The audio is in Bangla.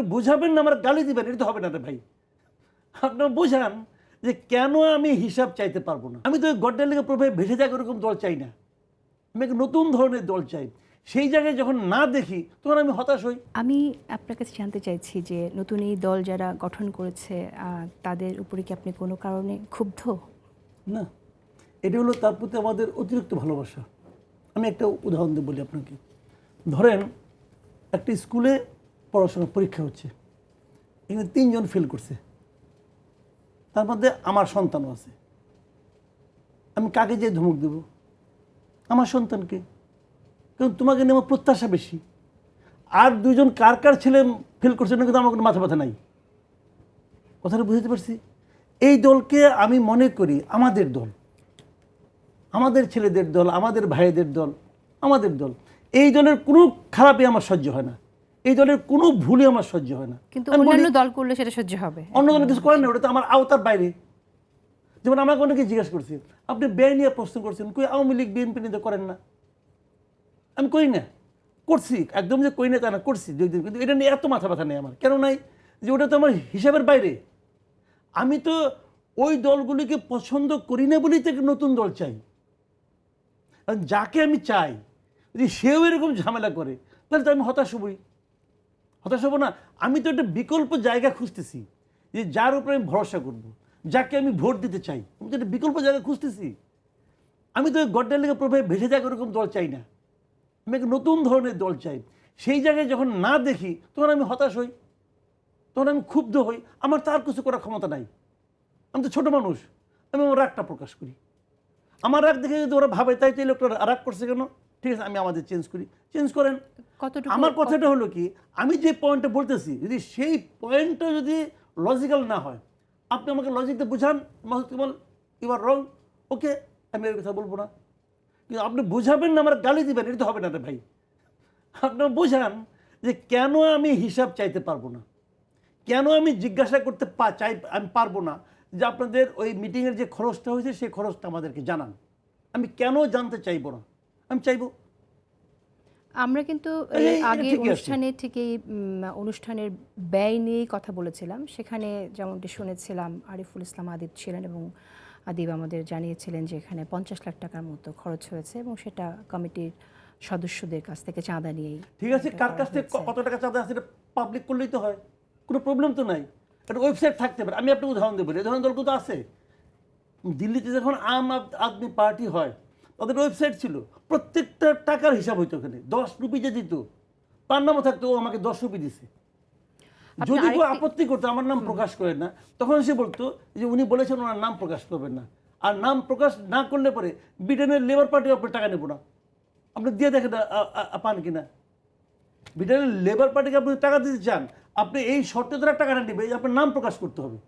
আপনি বুঝাবেন না আমার গালি দিবেন, এটা তো হবে না রে ভাই। আপনার বোঝান যে কেন আমি হিসাব চাইতে পারবো না। আমি তো গড্ডার লেগে প্রভাবে ভেসে যাক এরকম দল চাই না, আমি একটা নতুন ধরনের দল চাই। সেই জায়গায় যখন না দেখি তখন আমি হতাশ হই। আমি আপনার কাছে জানতে চাইছি যে নতুন এই দল যারা গঠন করেছে তাদের উপরে কি আপনি কোনো কারণে ক্ষুব্ধ? না, এটা হলো তার প্রতি আমাদের অতিরিক্ত ভালোবাসা। আমি একটা উদাহরণ দিয়ে বলি আপনাকে। ধরেন একটা স্কুলে পড়াশোনার পরীক্ষা হচ্ছে, এখানে 3 জন ফেল করছে, তার মধ্যে আমার সন্তানও আছে। আমি কাকে যে ধমক দেব? আমার সন্তানকে। কারণ তোমাকে নিয়ে আমার প্রত্যাশা বেশি। আর 2 জন কার কার ছেলে ফেল করছে না, কিন্তু আমার কোনো মাথা ব্যথা নাই। কথাটা বুঝতে পারছি? এই দলকে আমি মনে করি আমাদের দল, আমাদের ছেলেদের দল, আমাদের ভাইদের দল, আমাদের দল। এই দলের কোনো খারাপই আমার সহ্য হয় না, এই দলের কোনো ভুলই আমার সহ্য হয় না। কিন্তু অন্যান্য দল করলে সেটা সহ্য হবে। অন্য দলের কিছু করেন না, ওটা তো আমার আওতার বাইরে। যেমন আমাকে অনেকে জিজ্ঞেস করছে, আপনি ব্যয় নিয়ে প্রশ্ন করছেন, কই আওয়ামী লীগ বিএনপি নিয়ে করেন না? আমি করি না, করছি, একদম যে করি না তা না, করছি 2 দিন, কিন্তু এটা নিয়ে এত মাথা ব্যথা নেই আমার। কেন নাই? যে ওটা তো আমার হিসাবের বাইরে। আমি তো ওই দলগুলিকে পছন্দ করি না বলেই তো নতুন দল চাই। আর যাকে আমি চাই যদি সেও এরকম ঝামেলা করে, তাহলে তো আমি হতাশ হবই। হতাশ হবো না? আমি তো একটা বিকল্প জায়গা খুঁজতেছি, যে যার উপরে আমি ভরসা করব, যাকে আমি ভোট দিতে চাই। আমি তো একটা বিকল্প জায়গা খুঁজতেছি। আমি তো গড্ডার লেগে প্রভাবে ভেসে যাক ওরকম দল চাই না, আমি একটা নতুন ধরনের দল চাই। সেই জায়গায় যখন না দেখি তখন আমি হতাশ হই, তখন আমি ক্ষুব্ধ হই। আমার তার কিছু করার ক্ষমতা নাই। আমি তো ছোট মানুষ, আমি আমার রাগটা প্রকাশ করি। আমার রাগ দেখে যদি ওরা ভাবে তাই তো এই লোকটা রাগ করছে কেন, ঠিক আছে আমি আমাদের চেঞ্জ করি, চেঞ্জ করেন। আমার কথাটা হলো কি, আমি যে পয়েন্টটা বলতেছি যদি সেই পয়েন্টটা যদি লজিক্যাল না হয়, আপনি আমাকে লজিকটা বুঝান, মাসুদ কামাল ইউ আর রং, ওকে, আমি এর কথা বলবো না। কিন্তু আপনি বুঝাবেন না আমার গালি দিবেন, এটা তো হবে না রে ভাই। আপনার বোঝান যে কেন আমি হিসাব চাইতে পারবো না, কেন আমি জিজ্ঞাসা করতে চাই, আমি পারবো না যে আপনাদের ওই মিটিংয়ের যে খরচটা হয়েছে সেই খরচটা আমাদেরকে জানান। আমি কেন জানতে চাইবো না? আমি চাইবো। আমরা কিন্তু আগে অনুষ্ঠানে থেকেই অনুষ্ঠানের ব্যয় নিয়েই কথা বলেছিলাম। সেখানে যেমনটি শুনেছিলাম আরিফুল ইসলাম আদিব ছিলেন এবং আদিব আমাদের জানিয়েছিলেন যে এখানে 50 লাখ টাকার মতো খরচ হয়েছে এবং সেটা কমিটির সদস্যদের কাছ থেকে চাঁদা নিয়েই। ঠিক আছে, কার কাছ থেকে কত টাকা চাঁদা আছে এটা পাবলিক করলেই তো হয়, কোনো প্রবলেম তো নাই। একটা ওয়েবসাইট থাকতে পারে। আমি আপনাকে উদাহরণ দেবো, এই ধরনের দলগুলো তো আছে। দিল্লিতে যখন আম আদমি পার্টি হয়, তাদের ওয়েবসাইট ছিল, প্রত্যেকটা টাকার হিসাব হইতো। ওখানে 10 রুপি যে দিত তার নামও থাকতো, ও আমাকে 10 রুপি দিছে। যদি কেউ আপত্তি করতো আমার নাম প্রকাশ করেন না, তখন সে বলতো যে উনি বলেছেন ওনার নাম প্রকাশ করবেন না। আর নাম প্রকাশ না করলে পরে ব্রিটেনের লেবার পার্টি আপনার টাকা নেব না। আপনি দিয়ে দেখেন পান কিনা। ব্রিটেনের লেবার পার্টিকে আপনি টাকা দিতে চান, আপনি এই শর্তে তারা টাকাটা নেবে, আপনার নাম প্রকাশ করতে হবে।